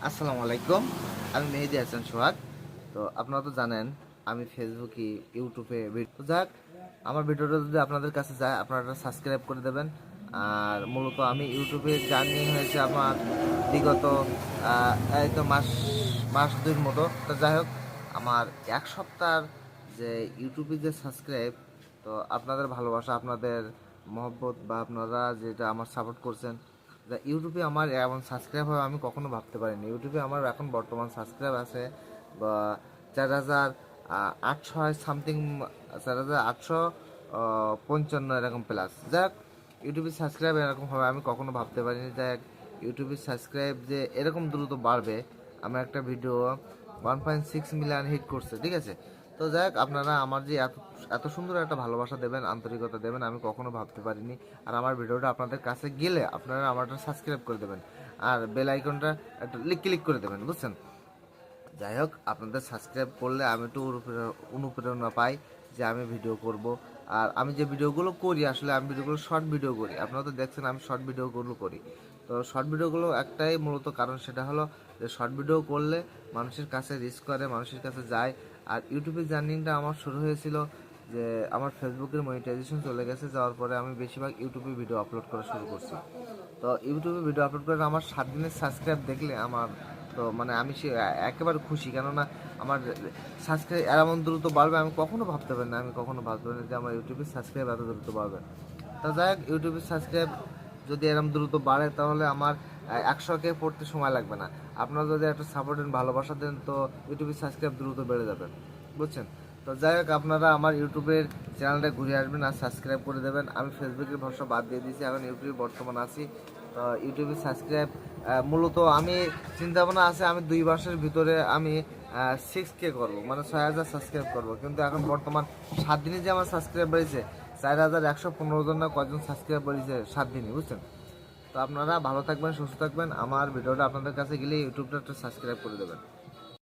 আসসালামু আলাইকুম। আমি মেহেদি হাসান সোহাগ। তো আপনারা তো জানেন আমি ফেসবুকে, ইউটিউবে ভিডিও যাক, আমার ভিডিওটা যদি আপনাদের কাছে যায় আপনারা সাবস্ক্রাইব করে দেবেন। আর মূলত আমি ইউটিউবে জার্নি হয়েছে আমার বিগত এই তো মাস দুইয়ের মতো। তো যাই হোক, আমার এক সপ্তাহ যে ইউটিউবে যে সাবস্ক্রাইব, তো আপনাদের ভালোবাসা, আপনাদের মহব্বত বা আপনারা যেটা আমার সাপোর্ট করছেন, ইউটিউবে আমার এমন সাবস্ক্রাইব হবে আমি কখনো ভাবতে পারিনি। ইউটিউবে আমার এখন বর্তমান সাবস্ক্রাইব আছে বা 4,800 সামথিং, 4,855 এরকম প্লাস। যাক, ইউটিউবে সাবস্ক্রাইব এরকম হবে আমি কখনো ভাবতে পারিনি। যাক, ইউটিউবের সাবস্ক্রাইব যে এরকম দ্রুত বাড়বে। আমার একটা ভিডিও 1.6 মিলিয়ন হিট করছে, ঠিক আছে। তো যাই হোক, আপনারা আমার যে এত এত সুন্দর একটা ভালোবাসা দেবেন, আন্তরিকতা দেবেন, আমি কখনো ভাবতে পারিনি। আর আমার ভিডিওটা আপনাদের কাছে গেলে আপনারা আমারটা সাবস্ক্রাইব করে দেবেন আর বেল আইকনটা একটা ক্লিক করে দেবেন, বুঝছেন। যাই হোক, আপনাদের সাবস্ক্রাইব করলে আমি একটু অনুপ্রেরণা পাই যে আমি ভিডিও করব। আর আমি যে ভিডিওগুলো করি, আসলে আমি ভিডিওগুলো শর্ট ভিডিও করি, আপনারা তো দেখছেন আমি শর্ট ভিডিওগুলো করি। তো শর্ট ভিডিওগুলো একটাই মূলত কারণ, সেটা হলো যে শর্ট ভিডিও করলে মানুষের কাছে রিচ করে, মানুষের কাছে যায়। আর ইউটিউবের জার্নিটা আমার শুরু হয়েছিল যে আমার ফেসবুকের মনিটাইজেশন চলে গেছে, যাওয়ার পরে আমি বেশিরভাগ ইউটিউবে ভিডিও আপলোড করা শুরু করছি। তো ইউটিউবে ভিডিও আপলোড করে আমার 7 দিনের সাবস্ক্রাইব দেখলে আমার তো মানে আমি সে একেবারে খুশি, কেননা আমার সাবস্ক্রাইব এমন দ্রুত বাড়বে আমি কখনো ভাবতে পারি না। আমি কখনো ভাবতে পারি না যে আমার ইউটিউবের সাবস্ক্রাইব এত দ্রুত বাড়বে। তা যাই হোক, ইউটিউবের সাবস্ক্রাইব যদি এরকম দ্রুত বাড়ে তাহলে আমার 100K পড়তে সময় লাগবে না। আপনারা যদি একটা সাপোর্ট দেন, ভালোবাসা দেন, তো ইউটিউবের সাবস্ক্রাইব দ্রুত বেড়ে যাবে, বুঝছেন। তো যাই হোক, আপনারা আমার ইউটিউবের চ্যানেলটা ঘুরে আসবেন আর সাবস্ক্রাইব করে দেবেন। আমি ফেসবুকের ভরসা বাদ দিয়ে দিয়েছি, এখন ইউটিউবে বর্তমান আছি। তো ইউটিউবে সাবস্ক্রাইব মূলত আমি চিন্তা ভাবনা আছে আমি 2 মাসের ভিতরে আমি 6K করবো, মানে 6,000 সাবস্ক্রাইব করবো। কিন্তু এখন বর্তমান 7 দিনে যে আমার সাবস্ক্রাইব বেড়েছে 4,115 জন না কয়জন সাবস্ক্রাইব বেড়েছে 7 দিনে, বুঝছেন। তো আপনারা ভালো থাকবেন, সুস্থ থাকবেন। আমার ভিডিওটা আপনাদের কাছে গেলে ইউটিউবটা একটু সাবস্ক্রাইব করে দেবেন।